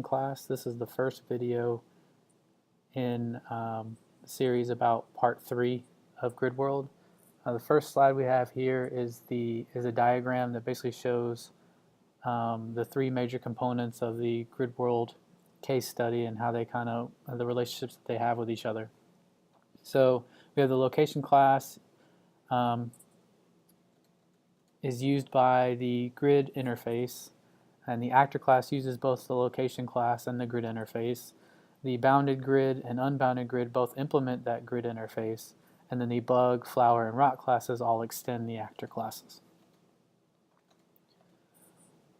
class. This is the first video in a series about part 3 of Grid World. The first slide we have here is a diagram that basically shows the 3 major components of the Grid World case study and how they the relationships that they have with each other. So we have the location class is used by the grid interface, and the actor class uses both the location class and the grid interface. The bounded grid and unbounded grid both implement that grid interface, and then the bug, flower, and rock classes all extend the actor classes.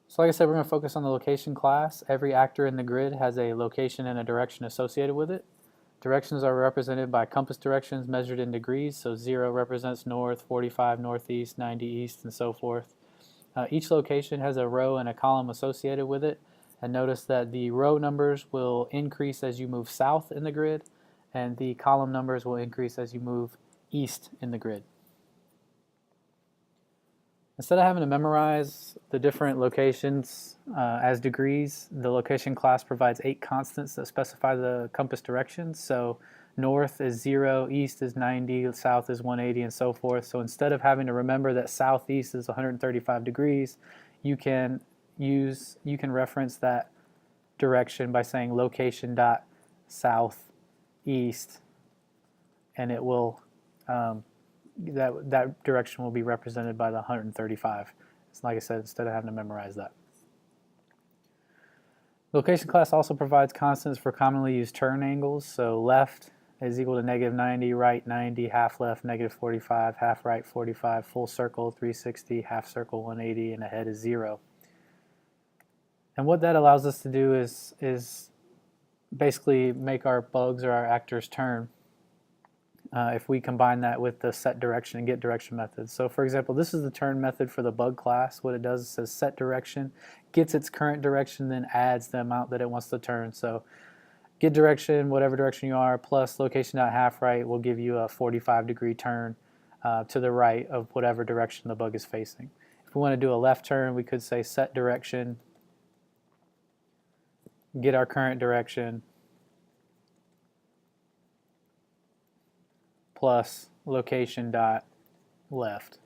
So like I said, we're going to focus on the location class. Every actor in the grid has a location and a direction associated with it. Directions are represented by compass directions measured in degrees, so 0 represents north, 45 northeast, 90 east, and so forth. Each location has a row and a column associated with it, and notice that the row numbers will increase as you move south in the grid, and the column numbers will increase as you move east in the grid. Instead of having to memorize the different locations as degrees, the location class provides 8 constants that specify the compass directions. So north is 0, east is 90, south is 180, and so forth. So instead of having to remember that southeast is 135 degrees, you can reference that direction by saying location dot southeast, and it will that direction will be represented by the 135. It's like I said, instead of having to memorize that. Location class also provides constants for commonly used turn angles. So left is equal to -90, right 90, half left -45, half right 45, full circle 360, half circle 180, and ahead is 0. And what that allows us to do is basically make our bugs or our actors turn. If we combine that with the set direction and get direction methods. So for example, this is the turn method for the bug class. What it does is says set direction, gets its current direction, then adds the amount that it wants to turn. So get direction, whatever direction you are, plus location.half right will give you a 45-degree turn to the right of whatever direction the bug is facing. If we want to do a left turn, we could say set direction, get our current direction, plus location dot left,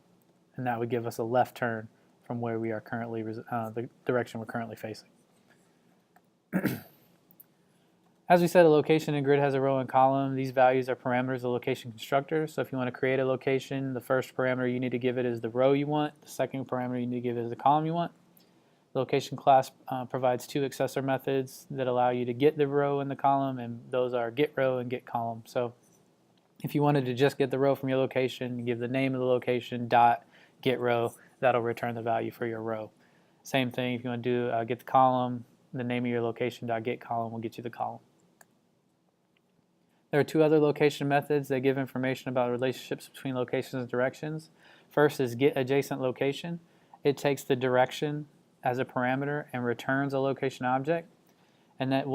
and that would give us a left turn from where we are currently, the direction we're currently facing. As we said, a location in grid has a row and column. These values are parameters of the location constructor. So if you want to create a location, the first parameter you need to give it is the row you want. The second parameter you need to give it is the column you want. The location class provides 2 accessor methods that allow you to get the row and the column, and those are get row and get column. So if you wanted to just get the row from your location, you give the name of the location dot get row, that'll return the value for your row. Same thing if you want to do get the column, the name of your location dot get column will get you the column. There are 2 other location methods that give information about relationships between locations and directions. First is get adjacent location. It takes the direction as a parameter and returns a location object, and that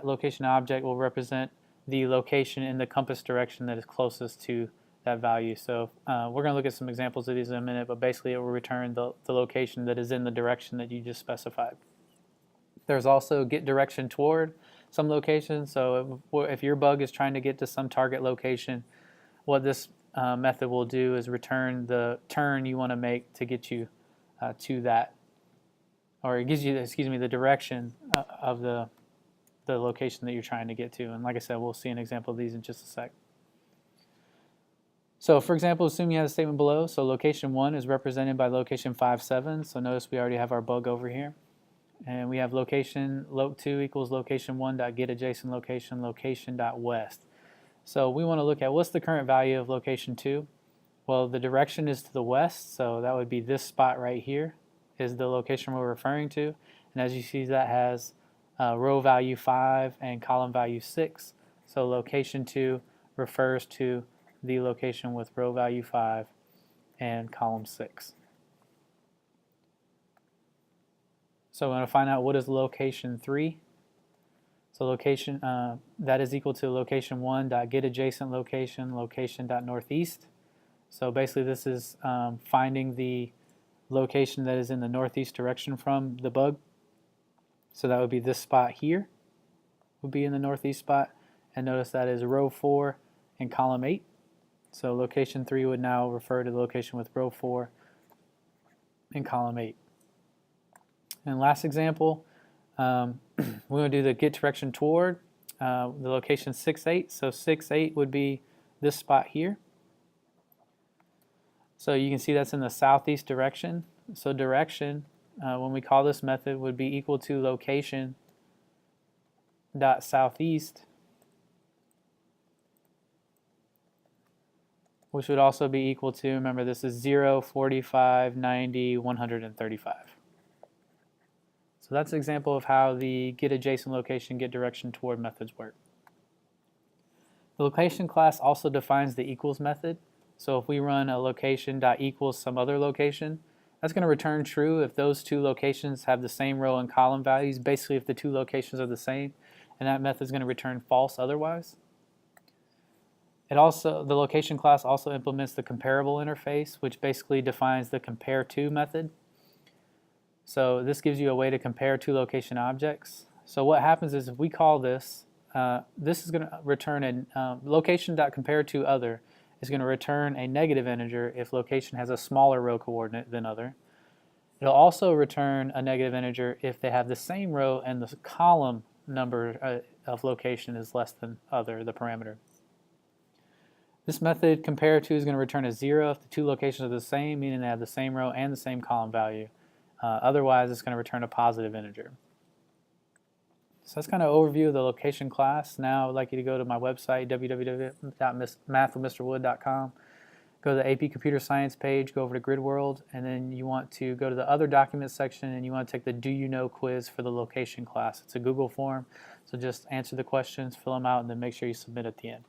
location object will represent the location in the compass direction that is closest to that value. So we're going to look at some examples of these in a minute, but basically it will return the location that is in the direction that you just specified. There's also get direction toward some location. So if your bug is trying to get to some target location, what this method will do is return the turn you want to make to get you to that, or it gives you, the direction of the location that you're trying to get to. And like I said, we'll see an example of these in just a sec. So for example, assume you have a statement below. So location 1 is represented by location 57. So notice we already have our bug over here. And we have location loc2 equals location 1 dot get adjacent location location dot west. So we want to look at what's the current value of location 2. Well, the direction is to the west, so that would be this spot right here is the location we're referring to. And as you see, that has row value 5 and column value 6. So location 2 refers to the location with row value 5 and column 6. So we're going to find out what is location 3. So location that is equal to location 1 dot get adjacent location location dot northeast. So basically this is finding the location that is in the northeast direction from the bug. So that would be this spot here, would be in the northeast spot. And notice that is row 4 and column 8. So location 3 would now refer to the location with row 4 in column 8. And last example, we're going to do the get direction toward the location 6, 8. So 6, 8 would be this spot here. So you can see that's in the southeast direction. So direction, when we call this method, would be equal to location dot southeast, which would also be equal to, remember this is 0, 45, 90, 135. So that's an example of how the get adjacent location, get direction toward methods work. The location class also defines the equals method. So if we run a location dot equals some other location, that's going to return true if those two locations have the same row and column values, basically if the two locations are the same, and that method is going to return false otherwise. The location class also implements the comparable interface, which basically defines the compare to method. So this gives you a way to compare two location objects. So what happens is if we call this, this is going to return a location.compareToOther is going to return a negative integer if location has a smaller row coordinate than other. It'll also return a negative integer if they have the same row and the column number of location is less than other, the parameter. This method compare to is going to return a 0 if the two locations are the same, meaning they have the same row and the same column value. Otherwise, it's going to return a positive integer. So that's kind of overview of the location class. Now I'd like you to go to my website, www.mathwithmrwood.com. Go to the AP Computer Science page, go over to Grid World, and then you want to go to the Other Documents section and you want to take the Do You Know quiz for the location class. It's a Google form, so just answer the questions, fill them out, and then make sure you submit at the end.